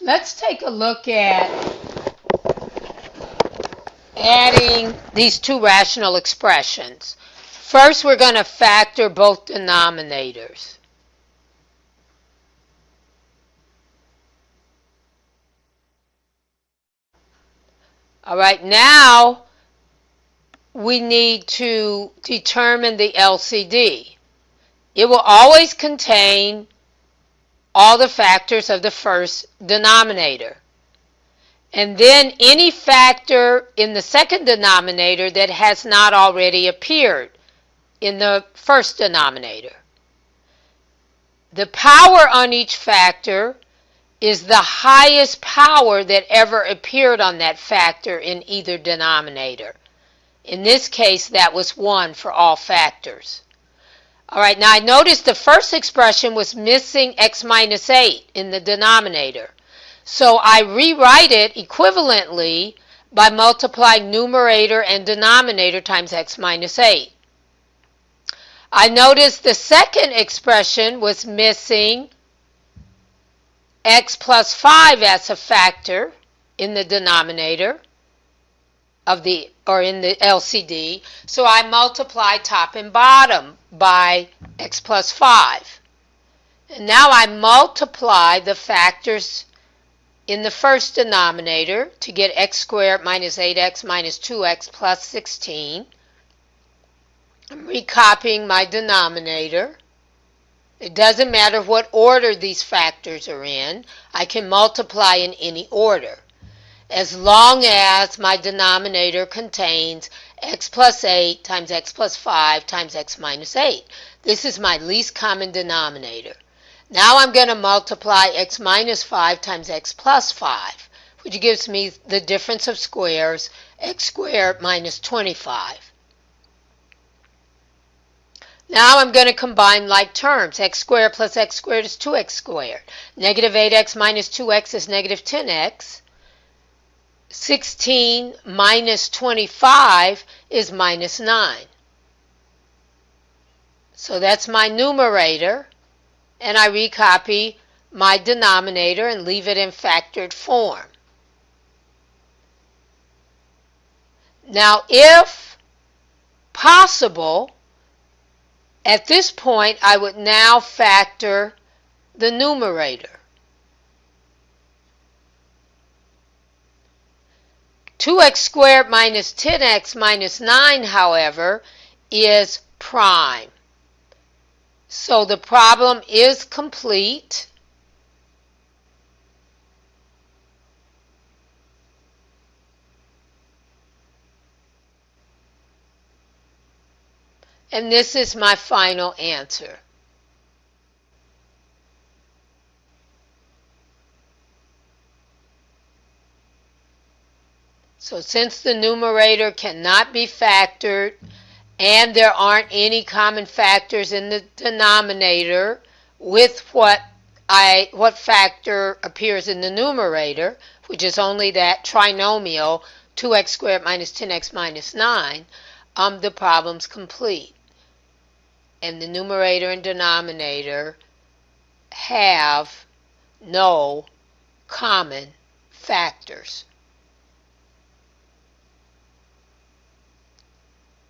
Let's take a look at adding these two rational expressions. First, we're going to factor both denominators. All right, now we need to determine the LCD. It will always contain all the factors of the first denominator. And then any factor in the second denominator that has not already appeared in the first denominator. The power on each factor is the highest power that ever appeared on that factor in either denominator. In this case, that was 1 for all factors. All right, now I noticed the first expression was missing x minus 8 in the denominator. So I rewrite it equivalently by multiplying numerator and denominator times x minus 8. I noticed the second expression was missing x plus 5 as a factor in the denominator of the in the LCD, so I multiply top and bottom by x plus 5. And now I multiply the factors in the first denominator to get x squared minus 8x minus 2x plus 16. I'm recopying my denominator. It doesn't matter what order these factors are in. I can multiply in any order, as long as my denominator contains x plus 8 times x plus 5 times x minus 8. This is my least common denominator. Now I'm going to multiply x minus 5 times x plus 5, which gives me the difference of squares, x squared minus 25. Now I'm going to combine like terms. X squared plus x squared is 2x squared. Negative 8x minus 2x is negative 10x. 16 minus 25 is minus 9. So that's my numerator, and I recopy my denominator and leave it in factored form. Now, if possible, at this point I would now factor the numerator. 2x squared minus 10x minus 9, however, is prime. So the problem is complete. And this is my final answer. So since the numerator cannot be factored and there aren't any common factors in the denominator with what factor appears in the numerator, which is only that trinomial 2x squared minus 10x minus 9, the problem's complete. And the numerator and denominator have no common factors.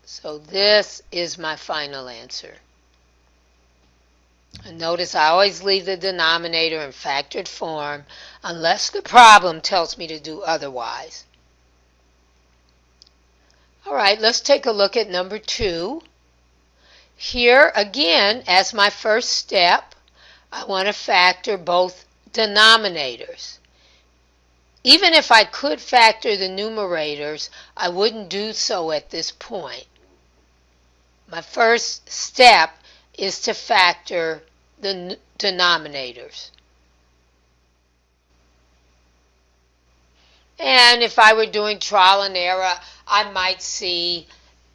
So this is my final answer. And notice I always leave the denominator in factored form unless the problem tells me to do otherwise. All right, let's take a look at number 2. Here again, as my first step, I want to factor both denominators. Even if I could factor the numerators, I wouldn't do so at this point. My first step is to factor the denominators. And if I were doing trial and error, I might see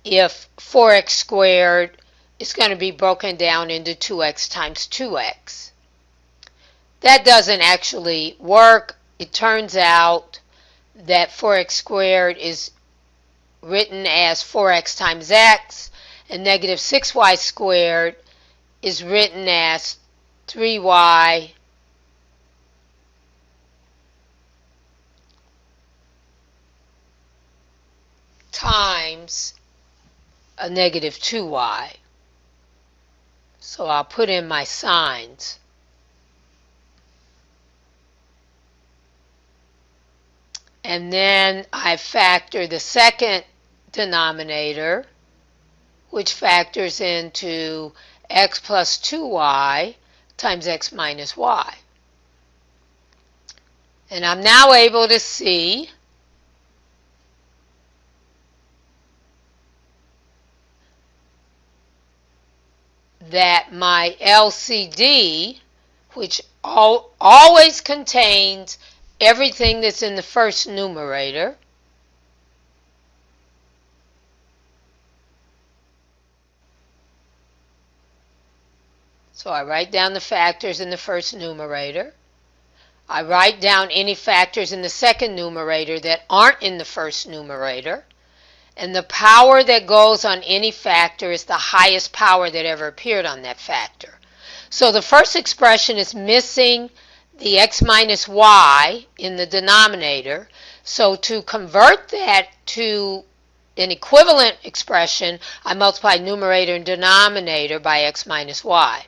if 4x squared is going to be broken down into 2x times 2x. That doesn't actually work. It turns out that 4x squared is written as 4x times x, and negative 6y squared is written as 3y times a negative 2y. So I'll put in my signs. And then I factor the second denominator, which factors into x plus 2y times x minus y. And I'm now able to see that my LCD, which always contains everything that's in the first numerator, so I write down the factors in the first numerator. I write down any factors in the second numerator that aren't in the first numerator. And the power that goes on any factor is the highest power that ever appeared on that factor. So the first expression is missing the x minus y in the denominator. So to convert that to an equivalent expression, I multiply numerator and denominator by x minus y.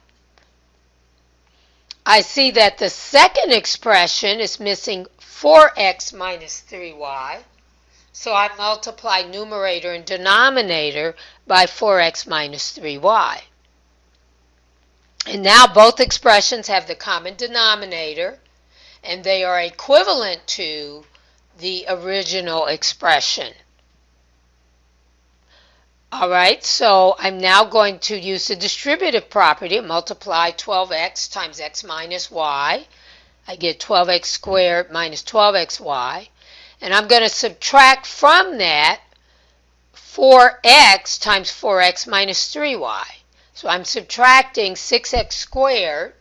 I see that the second expression is missing 4x minus 3y. So I multiply numerator and denominator by 4x minus 3y. And now both expressions have the common denominator, and they are equivalent to the original expression. Alright, so I'm now going to use the distributive property and multiply 12x times x minus y. I get 12x squared minus 12xy. And I'm going to subtract from that 4x times 4x minus 3y. So I'm subtracting 6x squared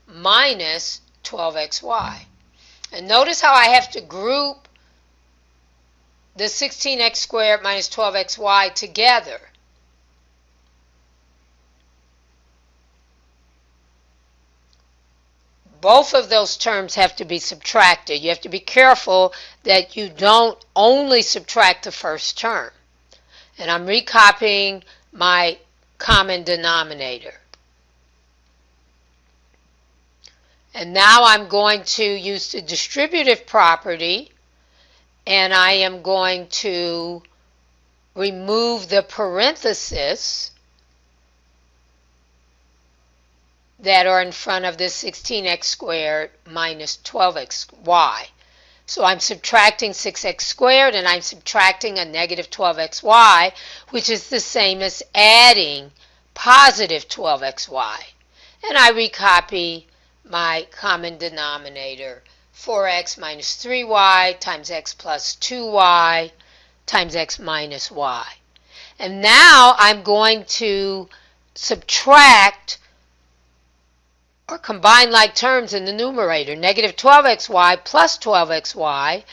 minus 12xy. And notice how I have to group the 16x squared minus 12xy together. Both of those terms have to be subtracted. You have to be careful that you don't only subtract the first term. And I'm recopying my common denominator. And now I'm going to use the distributive property, and I am going to remove the parentheses that are in front of the 16x squared minus 12xy. So I'm subtracting 6x squared and I'm subtracting a negative 12xy, which is the same as adding positive 12xy. And I recopy my common denominator, 4x minus 3y times x plus 2y times x minus y. And now I'm going to subtract or combine like terms in the numerator. Negative 12xy plus 12xy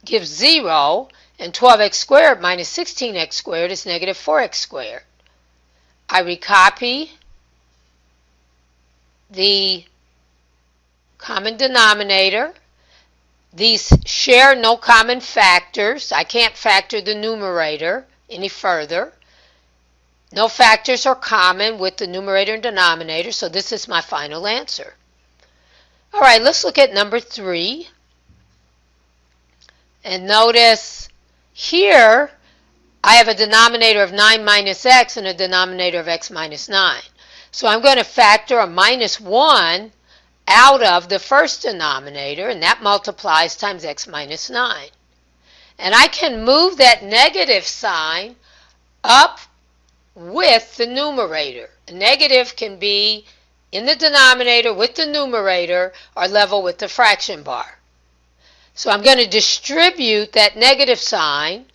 gives 0, and 12x squared minus 16x squared is negative 4x squared. I recopy the common denominator. These share no common factors. I can't factor the numerator any further. No factors are common with the numerator and denominator, so this is my final answer. All right, let's look at number 3. And notice here I have a denominator of 9 minus x and a denominator of x minus 9. So I'm going to factor a minus 1 out of the first denominator, and that multiplies times x minus 9. And I can move that negative sign up with the numerator. A negative can be in the denominator with the numerator or level with the fraction bar. So I'm going to distribute that negative sign,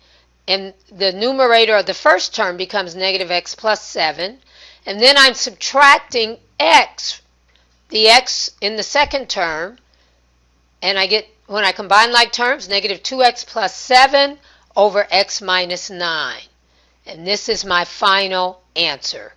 and the numerator of the first term becomes negative x plus 7. And then I'm subtracting x, the x in the second term, and I get, when I combine like terms, negative 2x plus 7 over x minus 9. And this is my final answer.